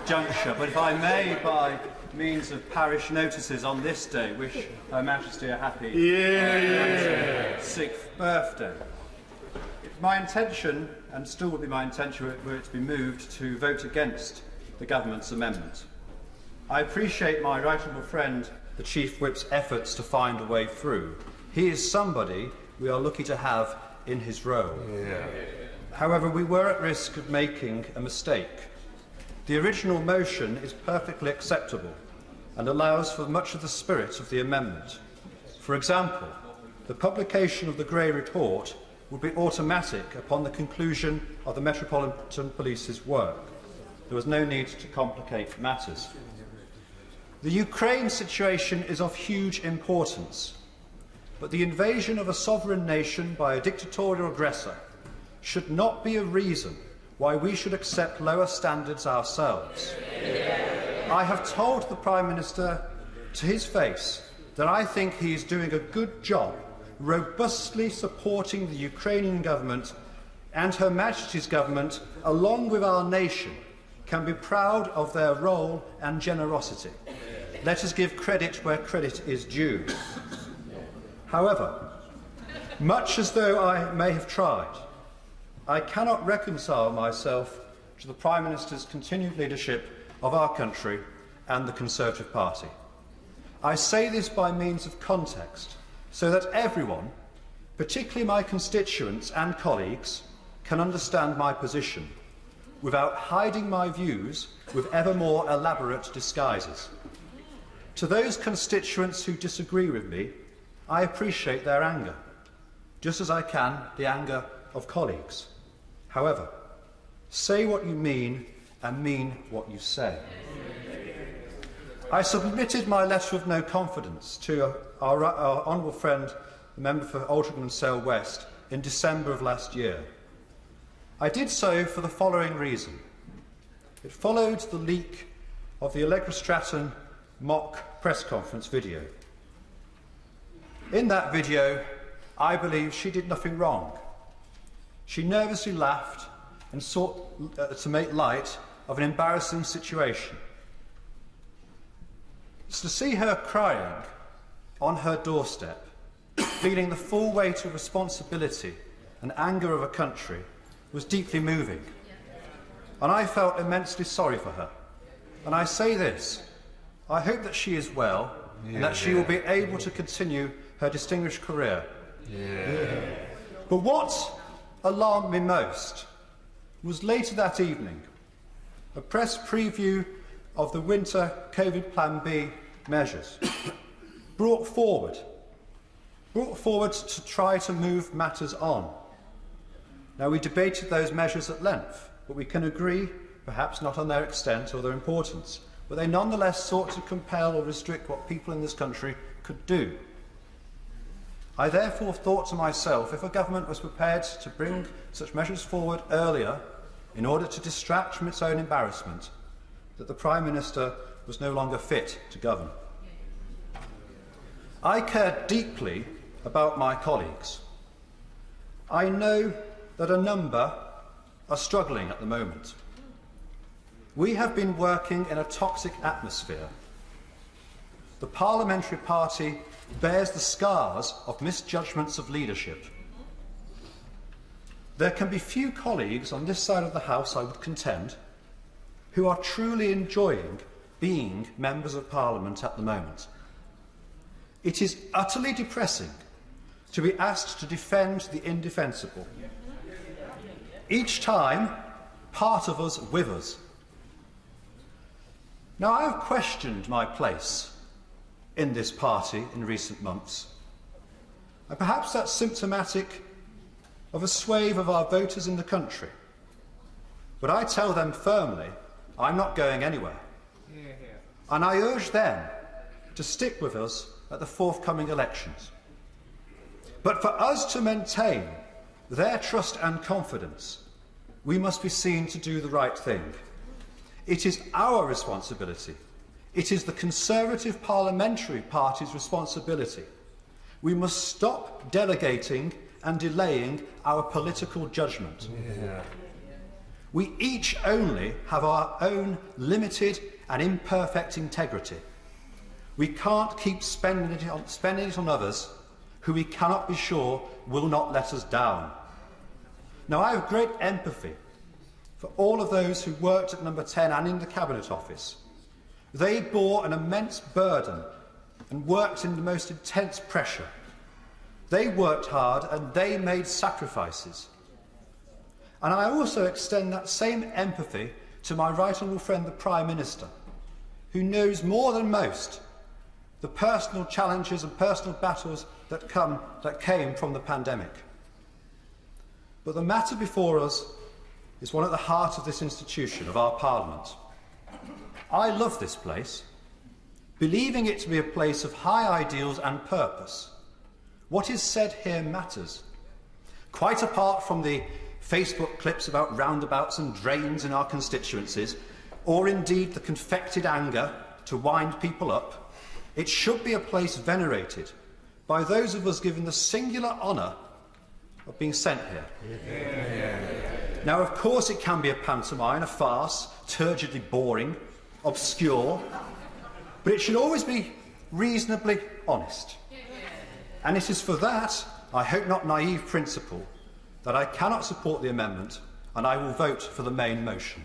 juncture, but if I may, by means of parish notices on this day, wish Her Majesty a happy 6th birthday. It's my intention, and still will be my intention were it to be moved, to vote against the government's amendment. I appreciate my right honourable friend, the Chief Whip's efforts to find a way through. He is somebody we are lucky to have in his role. However, we were at risk of making a mistake. The original motion is perfectly acceptable and allows for much of the spirit of the amendment. For example, the publication of the Grey Report would be automatic upon the conclusion of the Metropolitan Police's work. There was no need to complicate matters. The Ukraine situation is of huge importance, but the invasion of a sovereign nation by a dictatorial aggressor should not be a reason why we should accept lower standards ourselves. I have told the Prime Minister to his face that I think he is doing a good job robustly supporting the Ukrainian government, and Her Majesty's government, along with our nation, can be proud of their role and generosity. Let us give credit where credit is due. However, much as though I may have tried, I cannot reconcile myself to the Prime Minister's continued leadership of our country and the Conservative Party. I say this by means of context, so that everyone, particularly my constituents and colleagues, can understand my position, without hiding my views with ever more elaborate disguises. To those constituents who disagree with me, I appreciate their anger, just as I can the anger of colleagues. However, say what you mean and mean what you say. I submitted my letter of no confidence to our honourable friend, the member for Altrincham and Sale West, in December of last year. I did so for the following reason. It followed the leak of the Allegra Stratton mock press conference video. In that video, I believe she did nothing wrong. She nervously laughed and sought to make light of an embarrassing situation. To see her crying on her doorstep, feeling the full weight of responsibility and anger of a country, was deeply moving. And I felt immensely sorry for her. And I say this, I hope that she is well and that she will be able to continue her distinguished career. But what alarmed me most was later that evening, a press preview of the winter COVID Plan B measures brought forward to try to move matters on. Now, we debated those measures at length, but we can agree, perhaps not on their extent or their importance, but they nonetheless sought to compel or restrict what people in this country could do. I therefore thought to myself, if a government was prepared to bring such measures forward earlier in order to distract from its own embarrassment, that the Prime Minister was no longer fit to govern. I care deeply about my colleagues. I know that a number are struggling at the moment. We have been working in a toxic atmosphere. The parliamentary party bears the scars of misjudgments of leadership. There can be few colleagues on this side of the House, I would contend, who are truly enjoying being members of Parliament at the moment. It is utterly depressing to be asked to defend the indefensible. Each time, part of us withers. Now, I have questioned my place in this party in recent months, and perhaps that's symptomatic of a swathe of our voters in the country. But I tell them firmly, I'm not going anywhere. And I urge them to stick with us at the forthcoming elections. But for us to maintain their trust and confidence, we must be seen to do the right thing. It is our responsibility. It is the Conservative Parliamentary Party's responsibility. We must stop delegating and delaying our political judgment. We each only have our own limited and imperfect integrity. We can't keep spending it on others who we cannot be sure will not let us down. Now, I have great empathy for all of those who worked at Number 10 and in the Cabinet Office. They bore an immense burden and worked in the most intense pressure. They worked hard and they made sacrifices. And I also extend that same empathy to my right honourable friend, the Prime Minister, who knows more than most the personal challenges and personal battles that came from the pandemic. But the matter before us is one at the heart of this institution, of our Parliament. I love this place, believing it to be a place of high ideals and purpose. What is said here matters. Quite apart from the Facebook clips about roundabouts and drains in our constituencies, or indeed the confected anger to wind people up, it should be a place venerated by those of us given the singular honour of being sent here. Now, of course, it can be a pantomime, a farce, turgidly boring, obscure, but it should always be reasonably honest. And it is for that, I hope not naive principle, that I cannot support the amendment and I will vote for the main motion.